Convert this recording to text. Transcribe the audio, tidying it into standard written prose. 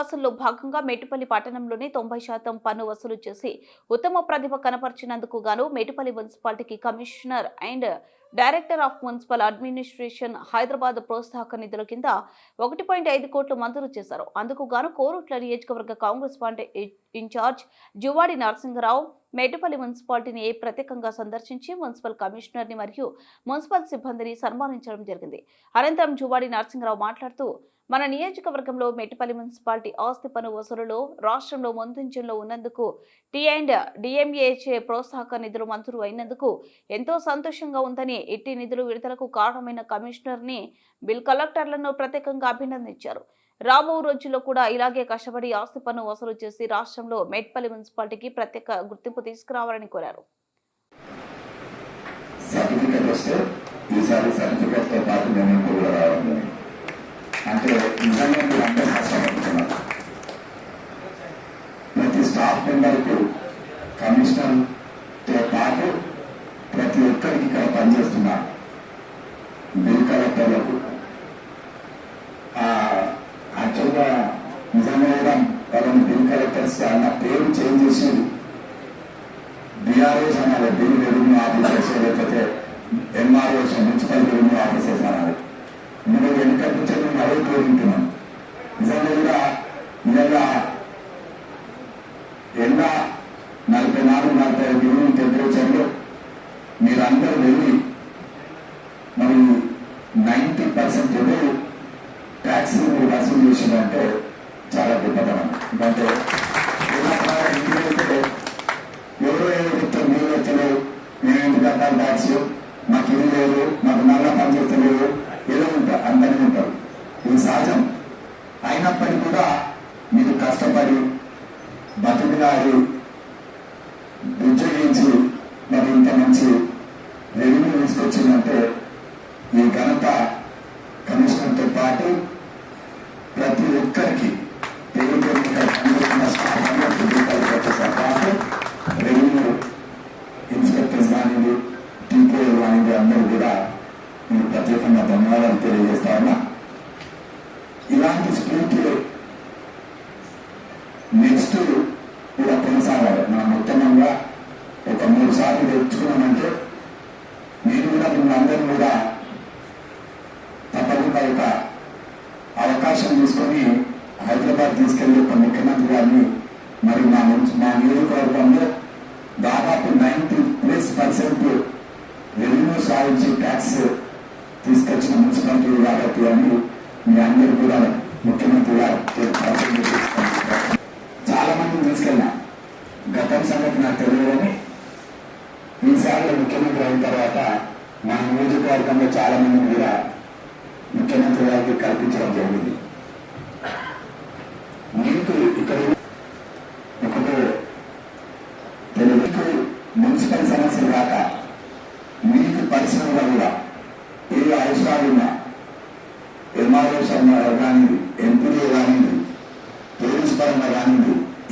వసూల్లో భాగంగా మేటిపల్లి పట్టణంలోని 90% పన్ను వసూలు చేసి ఉత్తమ ప్రతిభ కనపరిచినందుకు గాను మేటిపల్లి మున్సిపాలిటీకి commissioner and director of municipal administration Hyderabad ప్రోత్సాహక నిధుల కింద 1.5 కోట్లు మంజూరు చేశారు. అందుకు గాను కోరుట్ల నియోజకవర్గ కాంగ్రెస్ పార్టీ ఇన్ఛార్జ్ జువాడి నరసింగరావు మేటిపల్లి మున్సిపాలిటీని ప్రత్యేకంగా సందర్శించి మున్సిపల్ కమిషనర్ ని మరియు మున్సిపల్ సిబ్బందిని సన్మానించడం జరిగింది. అనంతరం జువాడి నరసింగరావు మాట్లాడుతూ మన నియోజకవర్గంలో మేటిపల్లి మున్సిపాలిటీ ఆస్తి పన్ను వసూలులో రాష్ట్రంలో ముందంజలో ఉన్నందుకు టీ&డిఎంఏచే ప్రోత్సాహక నిధులు మంజూరు అయినందుకు ఎంతో సంతోషంగా ఉందని, ఇట్టి నిధులు విడుదలకు కారణమైన కమిషనర్ ని బిల్ కలెక్టర్లను ప్రత్యేకంగా అభినందించారు. రాబో రోజుల్లో కూడా ఇలాగే కష్టపడి ఆస్తి పన్ను వసూలు చేసి రాష్ట్రంలో మేటిపల్లి మున్సిపాలిటీకి ప్రత్యేక గుర్తింపు తీసుకురావాలని కోరారు. ప్రతి స్టాఫ్ మెంబర్కు కమిషనర్తో పాటు ప్రతి ఒక్కరికి ఇక్కడ పనిచేస్తున్నారు బిల్ కలెక్టర్లకు యాక్చువల్గా నిజంగా కూడా వాళ్ళని బిల్ కలెక్టర్స్ అన్న పేరు చేంజ్ చేసి బీఆర్ఓస్ అనాలి, బిల్ రెవెన్యూ ఆఫీసర్స్, లేకపోతే ఎంఆర్ఓస్ మున్సిపల్ రెవెన్యూ ఆఫీసర్స్ అనాలి. నేను వెనుకటి నుంచి నేను అదే కోరుకుంటున్నాను. నిజంగా కూడా ఇలా ఎండ 44-45 డిగ్రీ టెంపరేచర్లో మీరందరూ వెళ్ళి మరి 90% ఎవరు ట్యాక్స్ వసూలు చేసిందంటే చాలా గొప్పతనం. ఎందుకంటే ఎవరో ఏదో చెప్తారు, మీరు వచ్చలేదు, మేము ఎందుకు కట్టాలి ట్యాక్స్, మాకు ఇది లేదు, మాకు నల్ల పని చేస్తలేదు, ఏదో ఉంటారు, అందరినీ ఉంటారు. ఇది సహజం. అయినప్పటికీ కూడా మీరు కష్టపడి బతికిలాడి ఉద్యోగించి మరి ఇంత మంచి రెవెన్యూ తీసుకొచ్చిందంటే ఈ ఘనత కమిషనర్తో పాటు ప్రతి ఒక్కరికి పాటు రెవెన్యూ ఇన్స్పెక్టర్స్ కానివ్వండి, టీపీఓలు కానివ్వండి, అందరూ కూడా నేను ప్రత్యేకంగా ధన్యవాదాలు తెలియజేస్తా ఉన్నా. ఇలాంటి స్ఫూర్తి నెక్స్ట్ కూడా కొనసాగాలి. మనం ఉత్తమంగా ఒక 3 సార్లు తెచ్చుకున్నామంటే నేను కూడా మిమ్మల్ని కూడా తప్పకుండా ఒక అవకాశం తీసుకొని హైదరాబాద్ తీసుకెళ్లి ఒక ముఖ్యమంత్రి గారిని మరి మా నియోజకవర్గంలో దాదాపు 90+% రెవెన్యూ సాధించి ట్యాక్స్ తీసుకొచ్చిన మున్సిపాలిటీ కాబట్టి అని మీ అందరూ కూడా ముఖ్యమంత్రి గారు చాలా మందిని తీసుకెళ్ళినా. గతం సంగతి నాకు తెలియదని ఈసారి ముఖ్యమంత్రి అయిన తర్వాత మన నియోజకవర్గంలో చాలా మందిని కూడా ముఖ్యమంత్రి గారికి కల్పించడం జరిగింది.